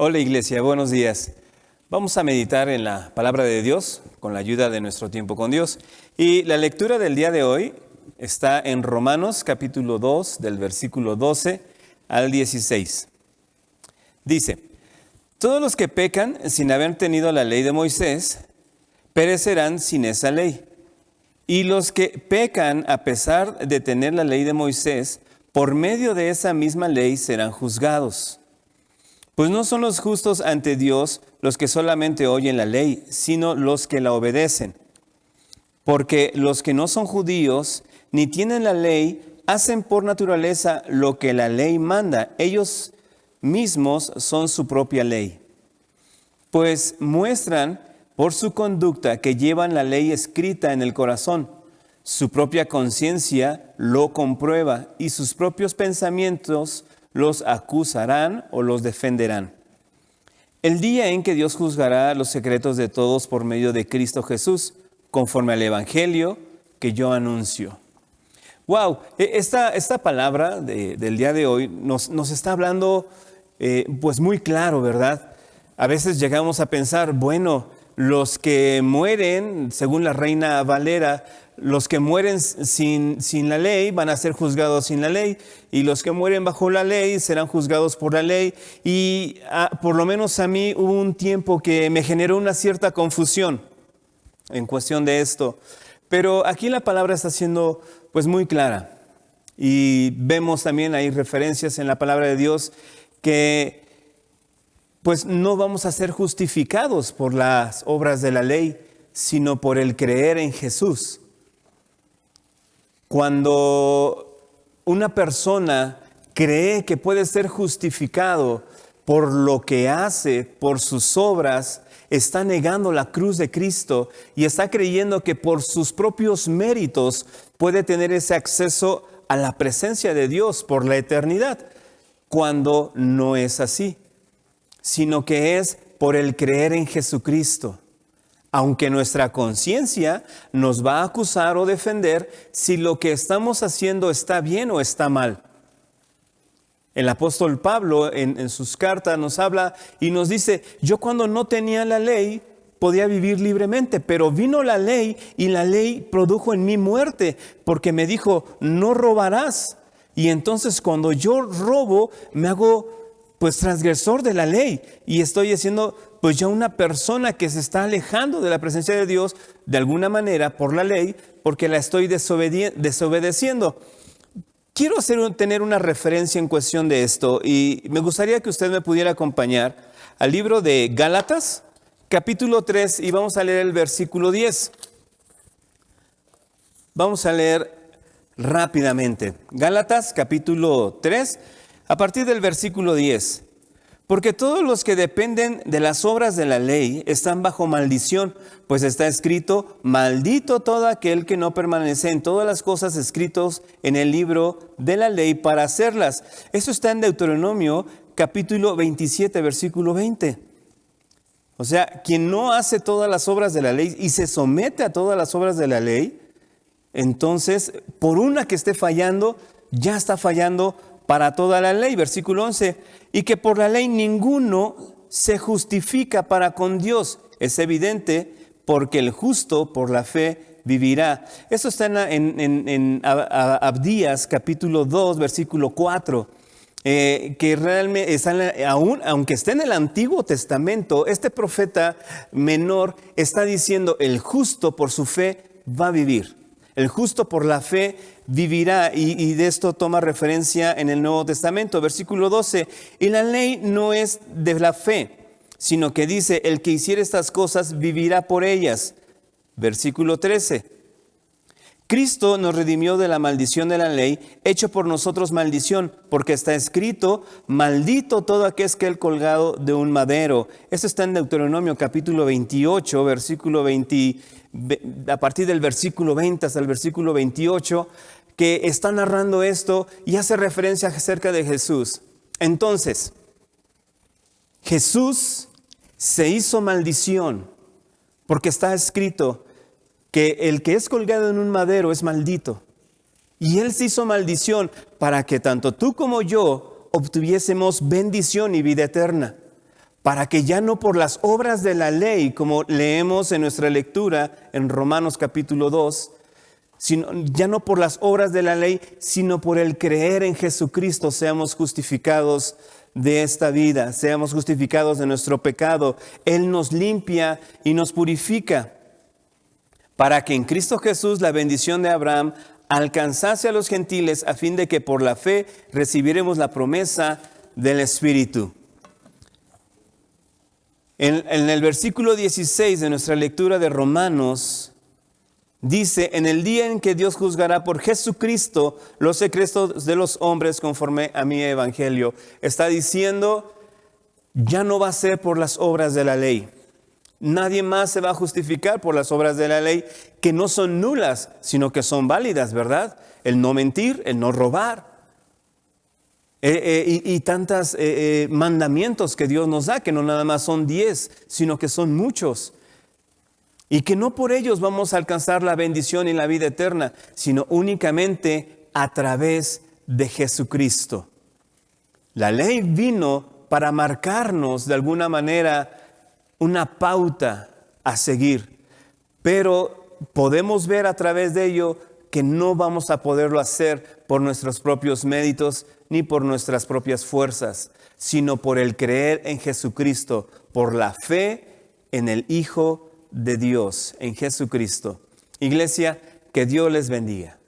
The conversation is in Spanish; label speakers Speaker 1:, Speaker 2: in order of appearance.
Speaker 1: Hola Iglesia, buenos días. Vamos a meditar en la palabra de Dios con la ayuda de nuestro tiempo con Dios. Y la lectura del día de hoy está en Romanos capítulo 2 del versículo 12 al 16. Dice: todos los que pecan sin haber tenido la ley de Moisés perecerán sin esa ley. Y los que pecan a pesar de tener la ley de Moisés, por medio de esa misma ley serán juzgados. Pues no son los justos ante Dios los que solamente oyen la ley, sino los que la obedecen. Porque los que no son judíos ni tienen la ley, hacen por naturaleza lo que la ley manda. Ellos mismos son su propia ley. Pues muestran por su conducta que llevan la ley escrita en el corazón. Su propia conciencia lo comprueba y sus propios pensamientos los acusarán o los defenderán. El día en que Dios juzgará los secretos de todos por medio de Cristo Jesús, conforme al Evangelio que yo anuncio. Wow, esta palabra del día de hoy nos está hablando pues muy claro, ¿verdad? A veces llegamos a pensar, bueno, los que mueren, según la Reina Valera, los que mueren sin la ley van a ser juzgados sin la ley, y los que mueren bajo la ley serán juzgados por la ley. Y por lo menos a mí hubo un tiempo que me generó una cierta confusión en cuestión de esto. Pero aquí la palabra está siendo pues muy clara. Y vemos también, hay referencias en la palabra de Dios que pues no vamos a ser justificados por las obras de la ley, sino por el creer en Jesús. Cuando una persona cree que puede ser justificado por lo que hace, por sus obras, está negando la cruz de Cristo y está creyendo que por sus propios méritos puede tener ese acceso a la presencia de Dios por la eternidad, cuando no es así, sino que es por el creer en Jesucristo. Aunque nuestra conciencia nos va a acusar o defender si lo que estamos haciendo está bien o está mal. El apóstol Pablo en sus cartas nos habla y nos dice: yo cuando no tenía la ley podía vivir libremente, pero vino la ley y la ley produjo en mí muerte, porque me dijo: no robarás. Y entonces cuando yo robo me hago pues transgresor de la ley y estoy haciendo pues ya una persona que se está alejando de la presencia de Dios de alguna manera por la ley, porque la estoy desobedeciendo. Quiero tener una referencia en cuestión de esto y me gustaría que usted me pudiera acompañar al libro de Gálatas, capítulo 3, y vamos a leer el versículo 10. Vamos a leer rápidamente. Gálatas, capítulo 3, a partir del versículo 10. Porque todos los que dependen de las obras de la ley están bajo maldición, pues está escrito: maldito todo aquel que no permanece en todas las cosas escritas en el libro de la ley para hacerlas. Eso está en Deuteronomio capítulo 27, versículo 20. O sea, quien no hace todas las obras de la ley y se somete a todas las obras de la ley, entonces, por una que esté fallando, ya está fallando para toda la ley. Versículo 11, y que por la ley ninguno se justifica para con Dios. Es evidente, porque el justo por la fe vivirá. Esto está en Abdías, capítulo 2, versículo 4. Que realmente aunque esté en el Antiguo Testamento, este profeta menor está diciendo: el justo por su fe va a vivir. El justo por la fe vivirá, y de esto toma referencia en el Nuevo Testamento. Versículo 12, y la ley no es de la fe, sino que dice: el que hiciere estas cosas vivirá por ellas. Versículo 13, Cristo nos redimió de la maldición de la ley, hecho por nosotros maldición, porque está escrito: maldito todo aquel que es colgado de un madero. Esto está en Deuteronomio capítulo 28, versículo 20, a partir del versículo 20 hasta el versículo 28, que está narrando esto y hace referencia acerca de Jesús. Entonces, Jesús se hizo maldición, porque está escrito que el que es colgado en un madero es maldito. Y Él se hizo maldición para que tanto tú como yo obtuviésemos bendición y vida eterna. para que ya no por las obras de la ley, como leemos en nuestra lectura en Romanos capítulo 2, ya no por las obras de la ley, sino por el creer en Jesucristo seamos justificados de esta vida, seamos justificados de nuestro pecado. Él nos limpia y nos purifica para que en Cristo Jesús la bendición de Abraham alcanzase a los gentiles a fin de que por la fe recibiremos la promesa del Espíritu. En el versículo 16 de nuestra lectura de Romanos, dice, en el día en que Dios juzgará por Jesucristo los secretos de los hombres conforme a mi evangelio. Está diciendo, ya no va a ser por las obras de la ley. Nadie más se va a justificar por las obras de la ley, que no son nulas, sino que son válidas, ¿verdad? El no mentir, el no robar. Y tantos mandamientos que Dios nos da, que no nada más son 10, sino que son muchos. Y que no por ellos vamos a alcanzar la bendición y la vida eterna, sino únicamente a través de Jesucristo. La ley vino para marcarnos de alguna manera una pauta a seguir, pero podemos ver a través de ello que no vamos a poderlo hacer por nuestros propios méritos ni por nuestras propias fuerzas, sino por el creer en Jesucristo, por la fe en el Hijo de Dios, en Jesucristo. Iglesia, que Dios les bendiga.